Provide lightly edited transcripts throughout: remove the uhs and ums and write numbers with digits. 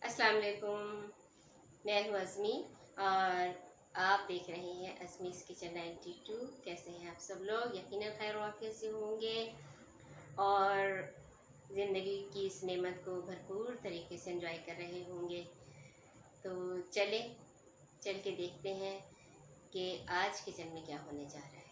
अस्सलाम वालेकुम। मैं हूँ अज़मी और आप देख रहे हैं अज़मीज़ किचन 92। कैसे हैं आप सब लोग? यकीनन खैर वाक़ियत से होंगे और ज़िंदगी की इस नेमत को भरपूर तरीके से एंजॉय कर रहे होंगे। तो चल के देखते हैं कि आज किचन में क्या होने जा रहा है।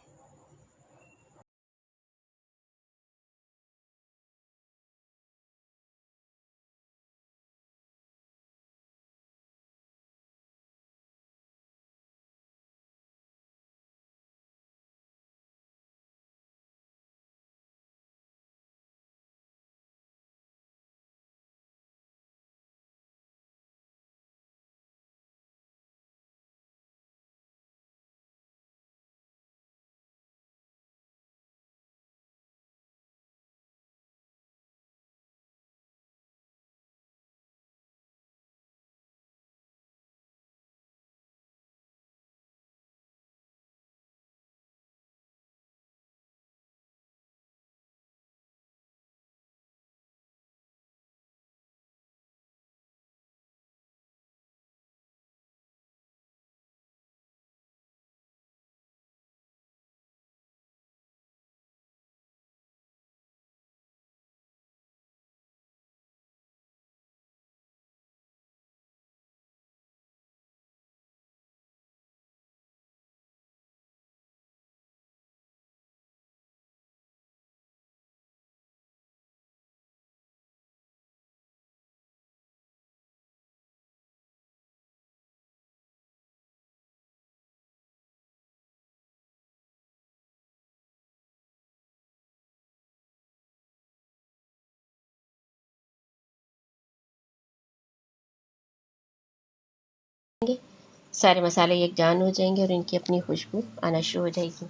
सारे मसाले यकजान हो जाएंगे और इनकी अपनी खुशबू आना शुरू हो जाएगी।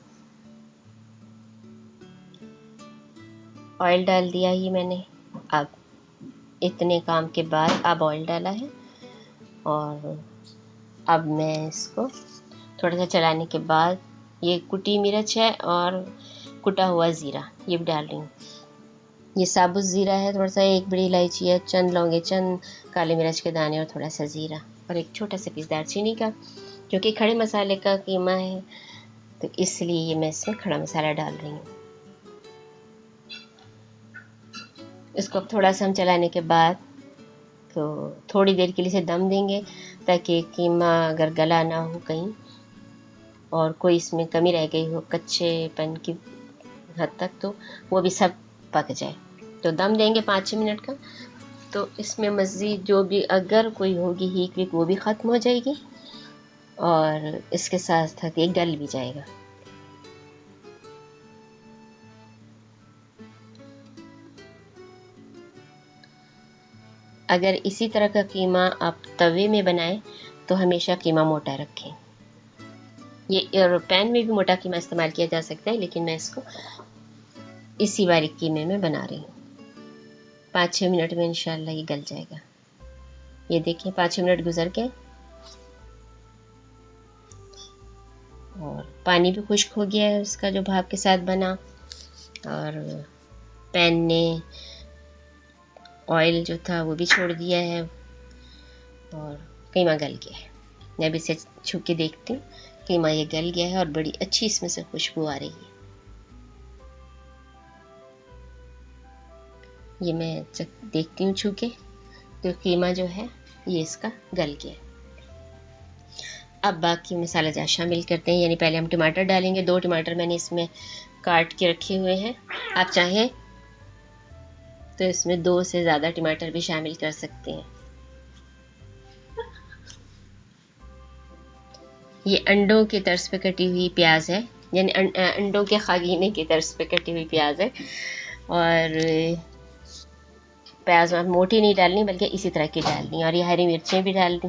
ऑयल डाल दिया ही मैंने। अब इतने काम के बाद अब ऑयल डाला है और अब मैं इसको थोड़ा सा चलाने के बाद ये कुटी मिर्च है और कुटा हुआ ज़ीरा ये भी डाल रही हूँ। ये साबुत ज़ीरा है, थोड़ा सा एक बड़ी इलायची है, चंद लौंगे, चंद काली मिर्च के दाने और थोड़ा सा ज़ीरा और एक छोटा सा पीस दालचीनी का। क्योंकि खड़े मसाले का कीमा है तो इसलिए मैं इसमें खड़ा मसाला डाल रही हूँ। इसको अब थोड़ा सा हम चलाने के बाद तो थोड़ी देर के लिए इसे दम देंगे ताकि कीमा अगर गला ना हो कहीं और कोई इसमें कमी रह गई हो कच्चेपन की हद तक तो वो भी सब पक जाए। तो दम देंगे 5-6 मिनट का। तो इसमें मज़ीद जो भी अगर कोई होगी हीक वीक वो भी ख़त्म हो जाएगी और इसके साथ साथ ये गल भी जाएगा। अगर इसी तरह का कीमा आप तवे में बनाएं तो हमेशा कीमा मोटा रखें। ये पैन में भी मोटा कीमा इस्तेमाल किया जा सकता है लेकिन मैं इसको इसी बारीक कीमे में बना रही हूँ। 5-6 मिनट में इंशाल्लाह ये गल जाएगा। ये देखिए 5-6 मिनट गुजर गए और पानी भी खुश्क हो गया है उसका जो भाप के साथ बना और पैन ने ऑयल जो था वो भी छोड़ दिया है और कीमा गल गया है। मैं अभी इसे छू के देखती हूँ। कीमा ये गल गया है और बड़ी अच्छी इसमें से खुशबू आ रही है। ये मैं देखती हूँ छू के तो कीमा जो है ये इसका गल गया। अब बाकी मसाला ज़्यादा शामिल करते हैं, यानी पहले हम टमाटर डालेंगे। 2 टमाटर मैंने इसमें काट के रखे हुए हैं। आप चाहें तो इसमें 2 से ज़्यादा टमाटर भी शामिल कर सकते हैं। ये अंडों के तर्ज पे कटी हुई प्याज है, यानी अंडों के खागीने के तर्ज पे कटी हुई प्याज है। और प्याज मोटी नहीं डालनी बल्कि इसी तरह की डालनी। और ये हरी मिर्चें भी डाल दी।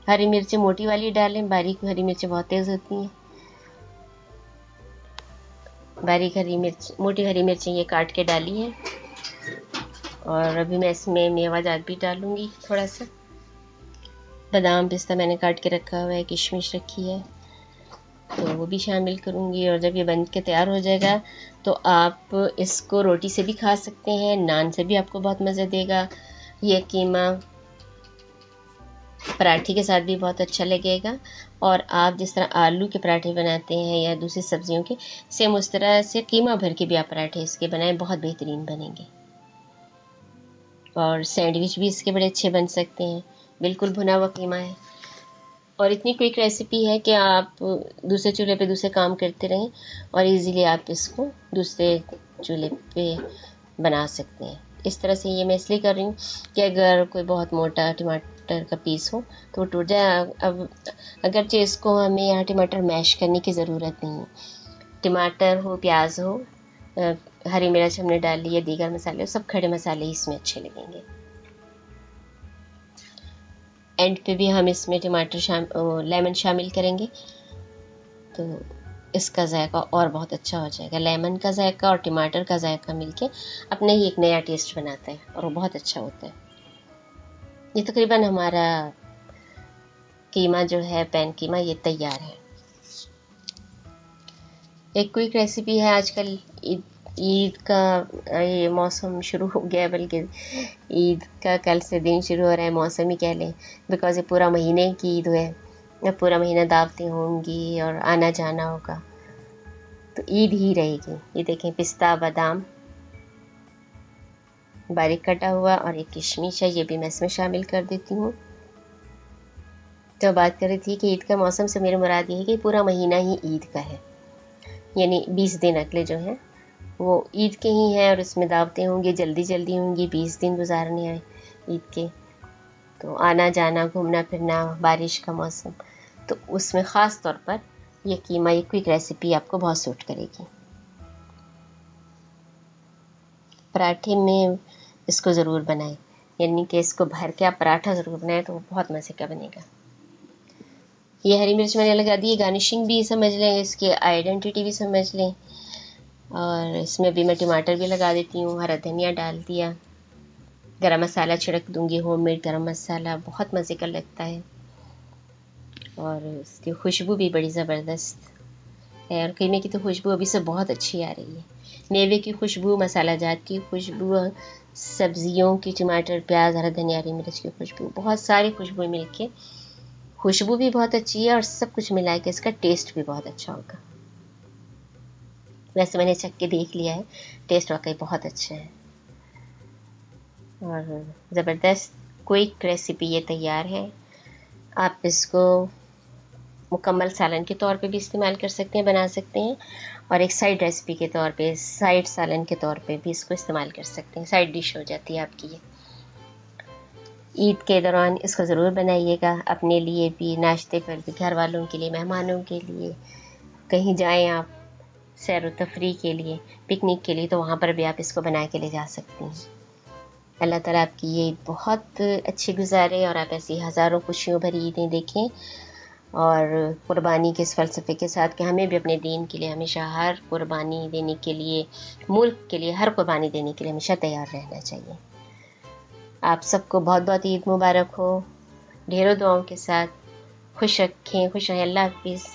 हरी मिर्चें मोटी वाली डालें, बारीक हरी मिर्चें बहुत तेज़ होती हैं। बारीक हरी मिर्च, मोटी हरी मिर्चें ये काट के डाली हैं। और अभी मैं इसमें मेवा जात भी डालूंगी। थोड़ा सा बादाम पिस्ता मैंने काट के रखा हुआ है, किशमिश रखी है तो वो भी शामिल करूँगी। और जब ये बन के तैयार हो जाएगा तो आप इसको रोटी से भी खा सकते हैं, नान से भी आपको बहुत मज़ा देगा, ये कीमा पराठे के साथ भी बहुत अच्छा लगेगा, और आप जिस तरह आलू के पराठे बनाते हैं या दूसरी सब्जियों के, सेम उस तरह से कीमा भर के भी आप पराठे इसके बनाएं, बहुत बेहतरीन बनेंगे। और सैंडविच भी इसके बड़े अच्छे बन सकते हैं। बिल्कुल भुना हुआ कीमा है और इतनी क्विक रेसिपी है कि आप दूसरे चूल्हे पे दूसरे काम करते रहें और इजीली आप इसको दूसरे चूल्हे पे बना सकते हैं। इस तरह से ये मैं इसलिए कर रही हूँ कि अगर कोई बहुत मोटा टमाटर का पीस हो तो वो टूट जाए। अब अगरचे इसको हमें यहाँ टमाटर मैश करने की ज़रूरत नहीं है। टमाटर हो, प्याज हो, हरी मिर्च हमने डाल ली है, दीगर मसाले, सब खड़े मसाले इसमें अच्छे लगेंगे। एंड पे भी हम इसमें लेमन शामिल करेंगे तो इसका जायका और बहुत अच्छा हो जाएगा। लेमन का जायका और टमाटर का जायका मिलके अपने ही एक नया टेस्ट बनाता है और वो बहुत अच्छा होता है। ये तकरीबन हमारा कीमा जो है, पैन कीमा, ये तैयार है। एक क्विक रेसिपी है। आजकल ईद का ये मौसम शुरू हो गया है, बल्कि ईद का कल से दिन शुरू हो रहा है, मौसम ही कह लें, बिकॉज ये पूरा महीने की ईद है, पूरा महीना दावतें होंगी और आना जाना होगा, तो ईद ही रहेगी। ये देखें, पिस्ता बादाम बारीक कटा हुआ और एक किशमिश है, ये भी मैं इसमें शामिल कर देती हूँ। तो बात कर रही थी कि ईद का मौसम से मेरी मुराद ये है कि पूरा महीना ही ईद का है, यानी 20 दिन अगले जो हैं वो ईद के ही हैं और इसमें दावतें होंगी, जल्दी जल्दी होंगी, 20 दिन गुजारने हैं ईद के। तो आना जाना, घूमना फिरना, बारिश का मौसम, तो उसमें ख़ास तौर पर ये कीमा, ये क्विक रेसिपी आपको बहुत सूट करेगी। पराठे में इसको ज़रूर बनाएं, यानी कि इसको भर के आप पराठा ज़रूर बनाएं तो वो बहुत मज़े का बनेगा। ये हरी मिर्च मैंने लगा दी है, गार्निशिंग भी समझ लें, इसकी आइडेंटिटी भी समझ लें। और इसमें भी मैं टमाटर भी लगा देती हूँ, हरा धनिया डाल दिया, गरम मसाला छिड़क दूँगी, होममेड गरम मसाला, बहुत मज़े का लगता है और इसकी खुशबू भी बड़ी ज़बरदस्त है। और कीमे की तो खुशबू अभी से बहुत अच्छी आ रही है। मेवे की खुशबू, मसाला जात की खुशबू, सब्जियों की, टमाटर, प्याज, हरा धनिया, हरी मिर्च की खुशबू, बहुत सारी खुशबू मिलके खुशबू भी बहुत अच्छी है और सब कुछ मिला के इसका टेस्ट भी बहुत अच्छा होगा। वैसे मैंने चख के देख लिया है, टेस्ट वाकई बहुत अच्छा है और ज़बरदस्त क्विक रेसिपी ये तैयार है। आप इसको मुकम्मल सालन के तौर पे भी इस्तेमाल कर सकते हैं, बना सकते हैं, और एक साइड रेसिपी के तौर पे, साइड सालन के तौर पे भी इसको इस्तेमाल कर सकते हैं। साइड डिश हो जाती है आपकी ये। ईद के दौरान इसको ज़रूर बनाइएगा, अपने लिए भी, नाश्ते पर भी, घर वालों के लिए, मेहमानों के लिए, कहीं जाएं आप सैर व तफरीह के लिए, पिकनिक के लिए, तो वहाँ पर भी आप इसको बना के ले जा सकती हैं। अल्लाह ताला आपकी ये ईद बहुत अच्छी गुजारे और आप ऐसी हज़ारों खुशियों भरी ईदें देखें और कुर्बानी के इस फ़लसफ़े के साथ कि हमें भी अपने दीन के लिए हमेशा हर कुर्बानी देने के लिए, मुल्क के लिए हर कुर्बानी देने के लिए हमेशा तैयार रहना चाहिए। आप सबको बहुत बहुत ईद मुबारक हो, ढेरों दुआओं के साथ। खुश रखें, खुश रहें। अल्लाह हाफ़िज़।